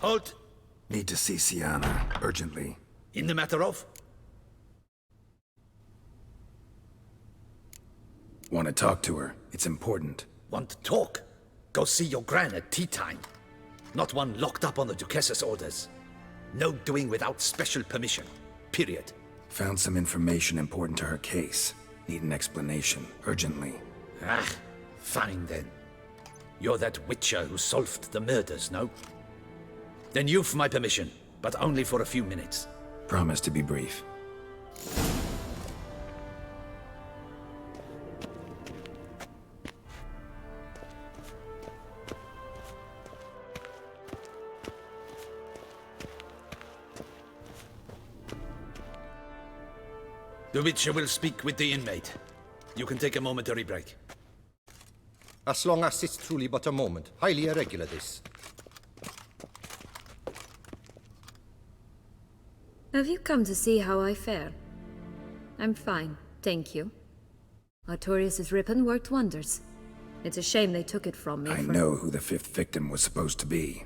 Halt! Need to see Sienna, urgently. In the matter of? Want to talk to her. It's important. Want to talk? Go see your gran at tea time. Not one locked up on the Duchess's orders. No doing without special permission. Period. Found some information important to her case. Need an explanation, urgently. Ah, fine then. You're that witcher who solved the murders, no? Then you've my permission, but only for a few minutes. Promise to be brief. The Witcher will speak with the inmate. You can take a momentary break. As long as it's truly but a moment. Highly irregular, this. Have you come to see how I fare? I'm fine, thank you. Artorius' ribbon worked wonders. It's a shame they took it from me. I know who the fifth victim was supposed to be.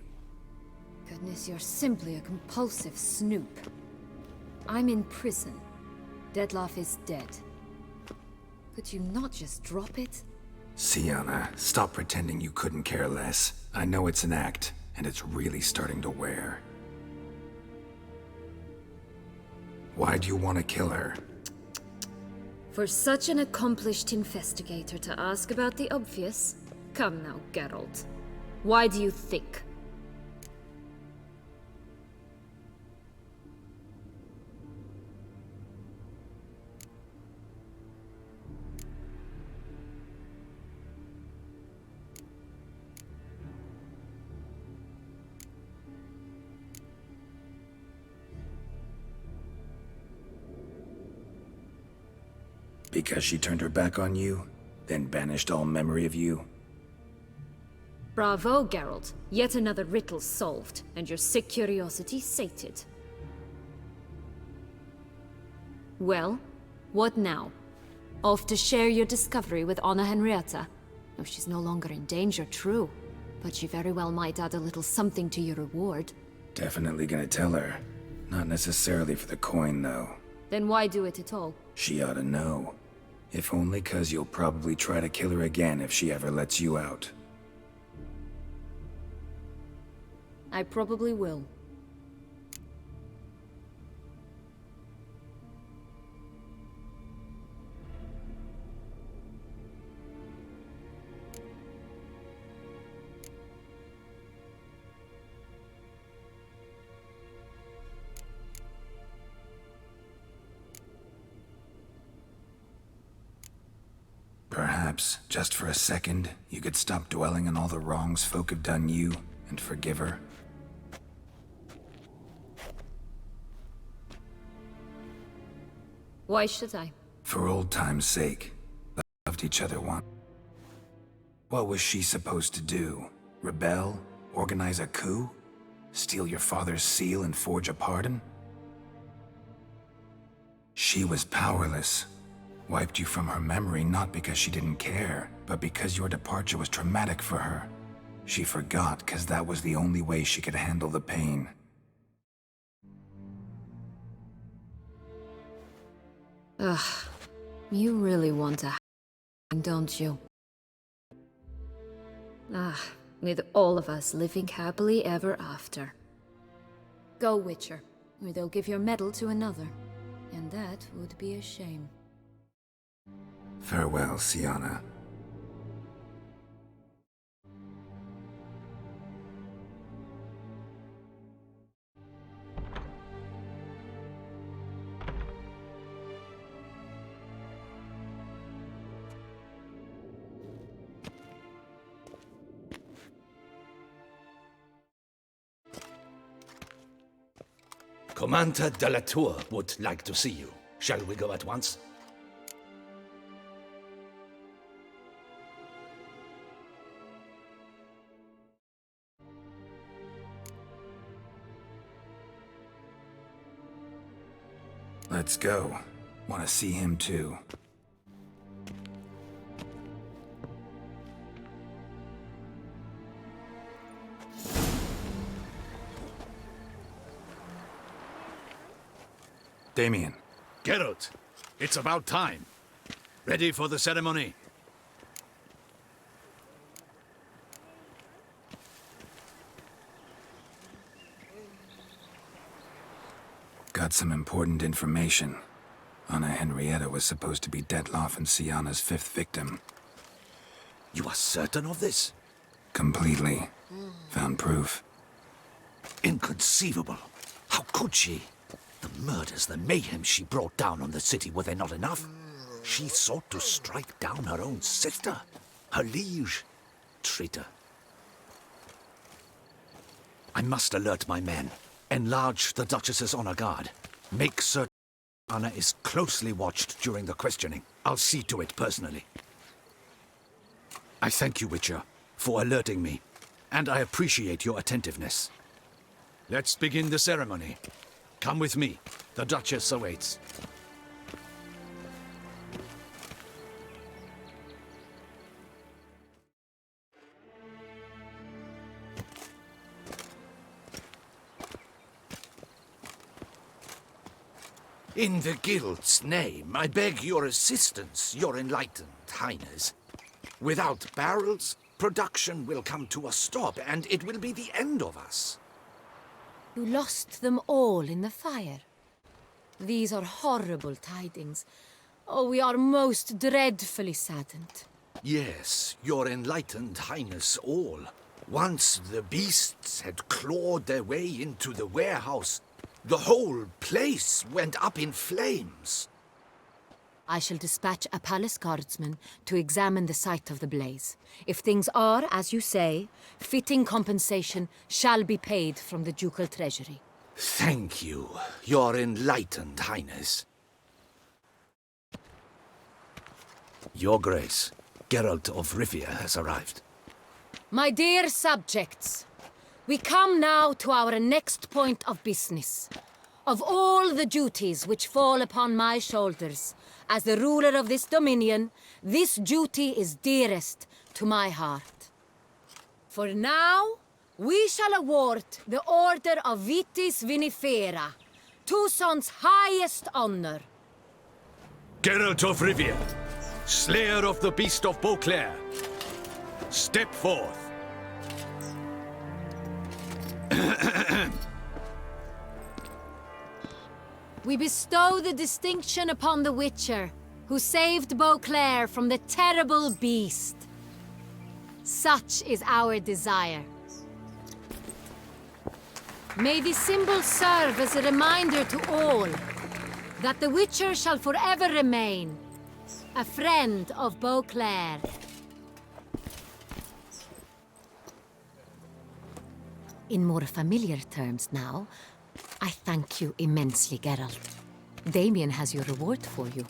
Goodness, you're simply a compulsive snoop. I'm in prison. Dettlaff is dead. Could you not just drop it? Sienna, stop pretending you couldn't care less. I know it's an act, and it's really starting to wear. Why do you want to kill her? For such an accomplished investigator to ask about the obvious? Come now, Geralt. Why do you think? Because she turned her back on you, then banished all memory of you? Bravo, Geralt. Yet another riddle solved, and your sick curiosity sated. Well, what now? Off to share your discovery with Anna Henrietta? No, she's no longer in danger, true. But she very well might add a little something to your reward. Definitely gonna tell her. Not necessarily for the coin, though. Then why do it at all? She ought to know. If only 'cause you'll probably try to kill her again if she ever lets you out. I probably will. Perhaps, just for a second, you could stop dwelling on all the wrongs folk have done you, and forgive her. Why should I? For old time's sake. Loved each other once. What was she supposed to do? Rebel? Organize a coup? Steal your father's seal and forge a pardon? She was powerless. Wiped you from her memory not because she didn't care, but because your departure was traumatic for her. She forgot 'cause that was the only way she could handle the pain. Ugh. You really want to hang, don't you? Ah, with all of us living happily ever after. Go, Witcher, or they'll give your medal to another. And that would be a shame. Farewell, Sienna. Commander de la Tour would like to see you. Shall we go at once? Let's go. Want to see him too. Damien. Geralt, it's about time. Ready for the ceremony? Got some important information. Anna Henrietta was supposed to be Detloff and Syanna's 5th victim. You are certain of this? Completely. Found proof. Inconceivable. How could she? The murders, the mayhem she brought down on the city, were they not enough? She sought to strike down her own sister, her liege. Traitor. I must alert my men. Enlarge the Duchess's honor guard. Make certain Anna is closely watched during the questioning. I'll see to it personally. I thank you, Witcher, for alerting me, and I appreciate your attentiveness. Let's begin the ceremony. Come with me. The Duchess awaits. In the Guild's name, I beg your assistance, your enlightened highness. Without barrels, production will come to a stop, and it will be the end of us. You lost them all in the fire. These are horrible tidings. Oh, we are most dreadfully saddened. Yes, your enlightened highness all. Once the beasts had clawed their way into the warehouse, the whole place went up in flames. I shall dispatch a palace guardsman to examine the site of the blaze. If things are, as you say, fitting compensation shall be paid from the ducal treasury. Thank you, your enlightened highness. Your Grace, Geralt of Rivia has arrived. My dear subjects, we come now to our next point of business. Of all the duties which fall upon my shoulders, as the ruler of this dominion, this duty is dearest to my heart. For now, we shall award the Order of Vitis Vinifera, Tucson's highest honor. Geralt of Rivia, slayer of the beast of Beauclair, step forth. We bestow the distinction upon the Witcher, who saved Beauclair from the terrible beast. Such is our desire. May the symbol serve as a reminder to all that the Witcher shall forever remain a friend of Beauclair. In more familiar terms now, I thank you immensely, Geralt. Damien has your reward for you.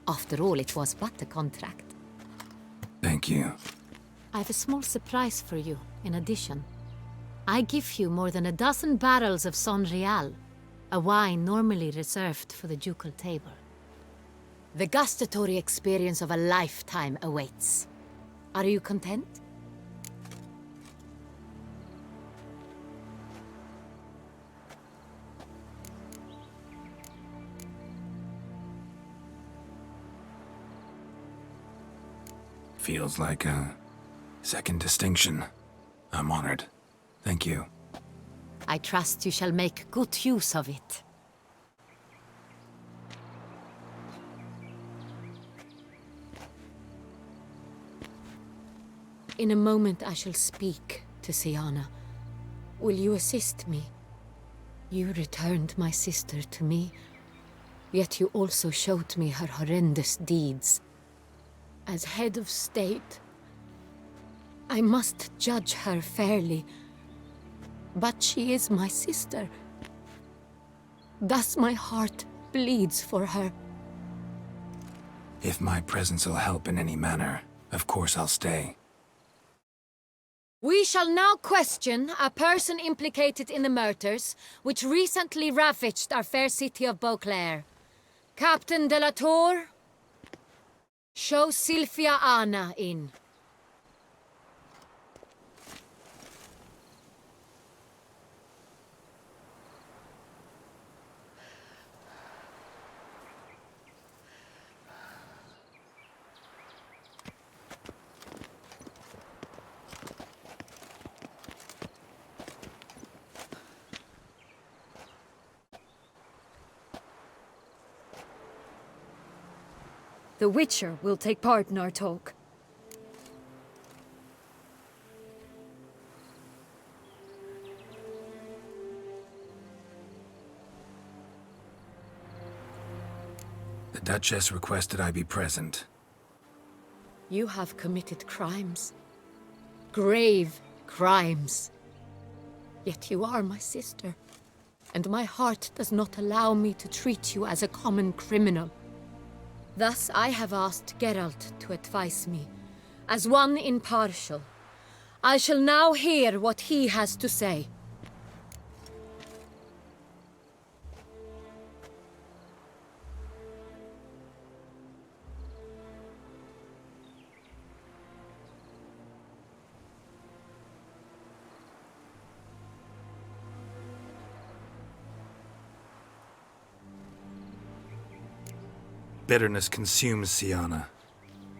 After all, it was but a contract. Thank you. I have a small surprise for you, in addition. I give you more than a dozen barrels of Son Real, a wine normally reserved for the ducal table. The gustatory experience of a lifetime awaits. Are you content? Feels like a second distinction. I'm honored. Thank you. I trust you shall make good use of it. In a moment I shall speak to Syanna. Will you assist me? You returned my sister to me, yet you also showed me her horrendous deeds. As head of state, I must judge her fairly. But she is my sister. Thus my heart bleeds for her. If my presence will help in any manner, of course I'll stay. We shall now question a person implicated in the murders which recently ravaged our fair city of Beauclair. Captain de la Tour, show Sylvia Anna in. The Witcher will take part in our talk. The Duchess requested I be present. You have committed crimes. Grave crimes. Yet you are my sister, and my heart does not allow me to treat you as a common criminal. Thus I have asked Geralt to advise me, as one impartial. I shall now hear what he has to say. Bitterness consumes Sienna.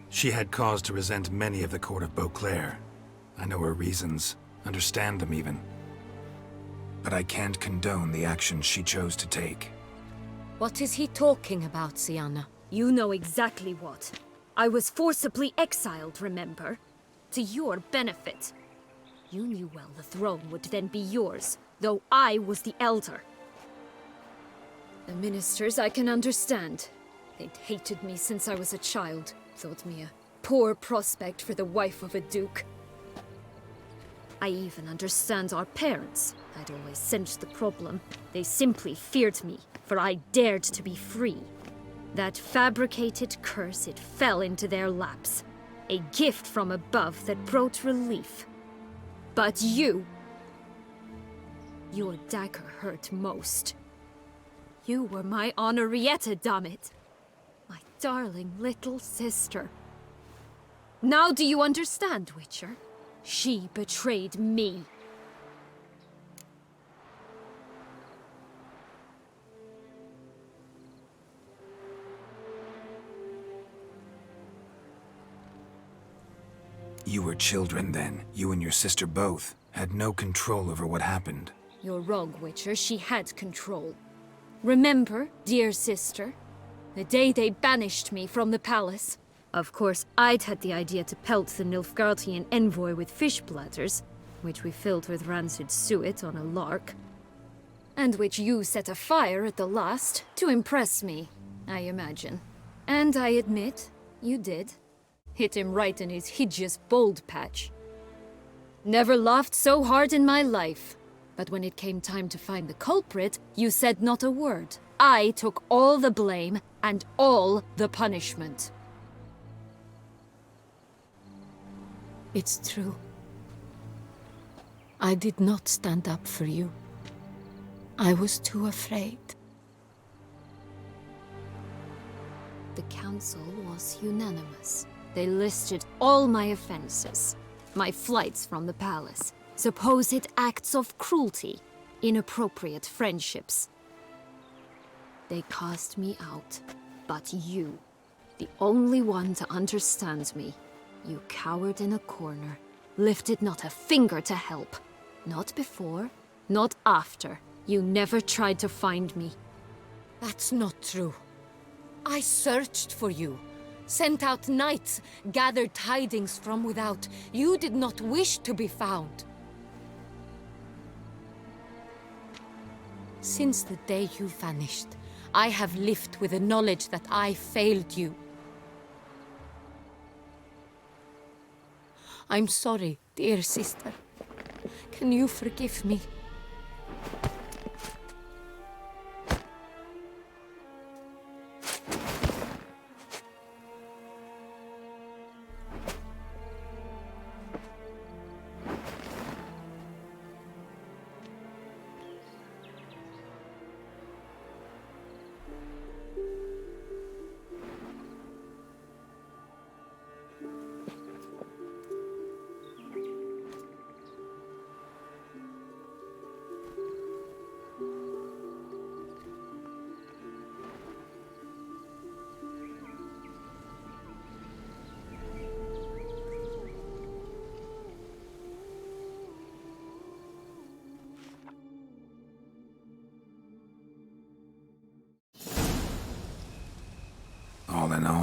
She had cause to resent many of the court of Beauclair. I know her reasons, understand them even. But I can't condone the actions she chose to take. What is he talking about, Sienna? You know exactly what. I was forcibly exiled, remember? To your benefit. You knew well the throne would then be yours, though I was the elder. The ministers I can understand. They'd hated me since I was a child, thought me a poor prospect for the wife of a duke. I even understand our parents. I'd always sensed the problem. They simply feared me, for I dared to be free. That fabricated curse, it fell into their laps. A gift from above that brought relief. But you... your dagger hurt most. You were my Henrietta, dammit. My darling little sister. Now do you understand, Witcher? She betrayed me. You were children then. You and your sister both had no control over what happened. You're wrong, Witcher. She had control. Remember, dear sister? The day they banished me from the palace. Of course, I'd had the idea to pelt the Nilfgaardian envoy with fish bladders, which we filled with rancid suet on a lark. And which you set afire at the last, to impress me, I imagine. And I admit, you did. Hit him right in his hideous bald patch. Never laughed so hard in my life. But when it came time to find the culprit, you said not a word. I took all the blame and all the punishment. It's true. I did not stand up for you. I was too afraid. The council was unanimous. They listed all my offenses. My flights from the palace, supposed acts of cruelty, inappropriate friendships. They cast me out, but you, the only one to understand me, you cowered in a corner, lifted not a finger to help. Not before, not after. You never tried to find me. That's not true. I searched for you, sent out knights, gathered tidings from without. You did not wish to be found. Since the day you vanished, I have lived with the knowledge that I failed you. I'm sorry, dear sister. Can you forgive me?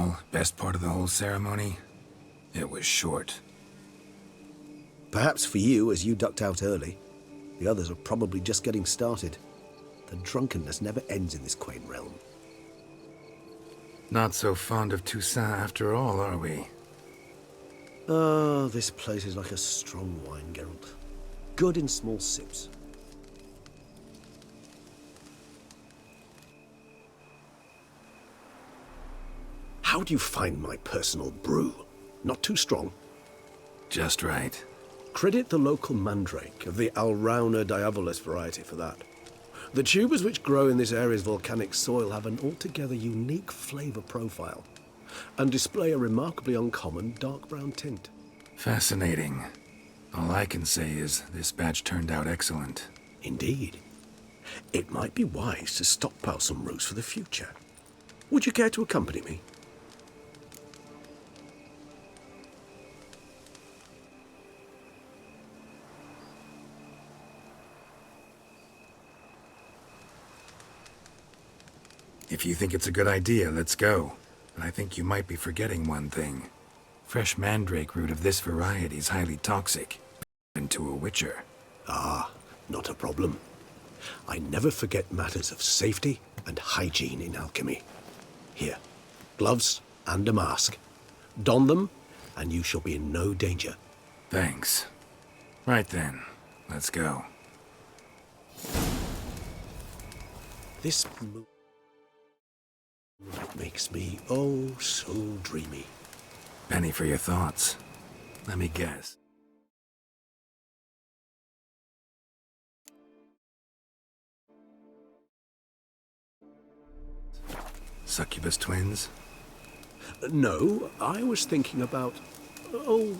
all, best part of the whole ceremony, it was short. Perhaps for you, as you ducked out early. The others are probably just getting started. The drunkenness never ends in this quaint realm. Not so fond of Toussaint after all, are we? Ah, this place is like a strong wine, Geralt. Good in small sips. How do you find my personal brew? Not too strong? Just right. Credit the local mandrake of the Alrauna diavolis variety for that. The tubers which grow in this area's volcanic soil have an altogether unique flavour profile and display a remarkably uncommon dark brown tint. Fascinating. All I can say is this batch turned out excellent. Indeed. It might be wise to stockpile some roots for the future. Would you care to accompany me? If you think it's a good idea, let's go. But I think you might be forgetting one thing. Fresh mandrake root of this variety is highly toxic. Into a witcher. Ah, not a problem. I never forget matters of safety and hygiene in alchemy. Here, gloves and a mask. Don them, and you shall be in no danger. Thanks. Right then, let's go. This moonlight makes me oh so dreamy. Penny for your thoughts. Let me guess. Succubus twins? No, I was thinking about,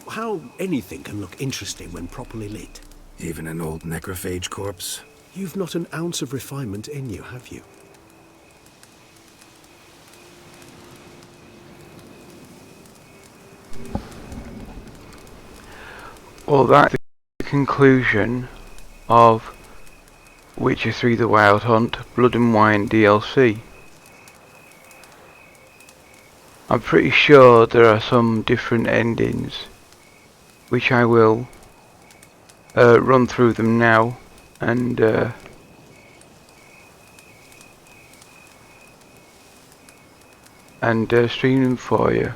how anything can look interesting when properly lit. Even an old necrophage corpse? You've not an ounce of refinement in you, have you? Well, that's the conclusion of Witcher 3: The Wild Hunt Blood and Wine DLC. I'm pretty sure there are some different endings, which I will run through them now and stream them for you.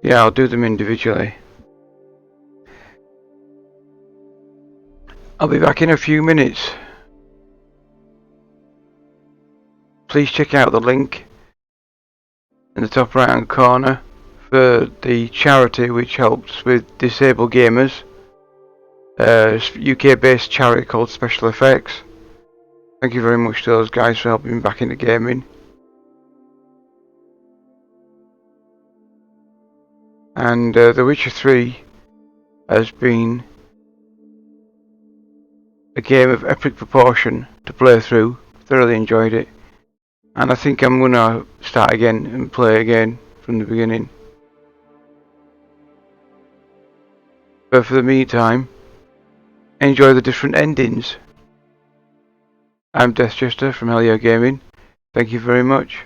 Yeah, I'll do them individually. I'll be back in a few minutes. Please check out the link in the top right hand corner for the charity which helps with disabled gamers. UK based charity called Special Effects. Thank you very much to those guys for helping me back into gaming. And The Witcher 3 has been a game of epic proportion to play through. Thoroughly enjoyed it. And I think I'm gonna start again and play again from the beginning. But for the meantime, enjoy the different endings. I'm Deathchester from Hyel Yeh Gaming. Thank you very much.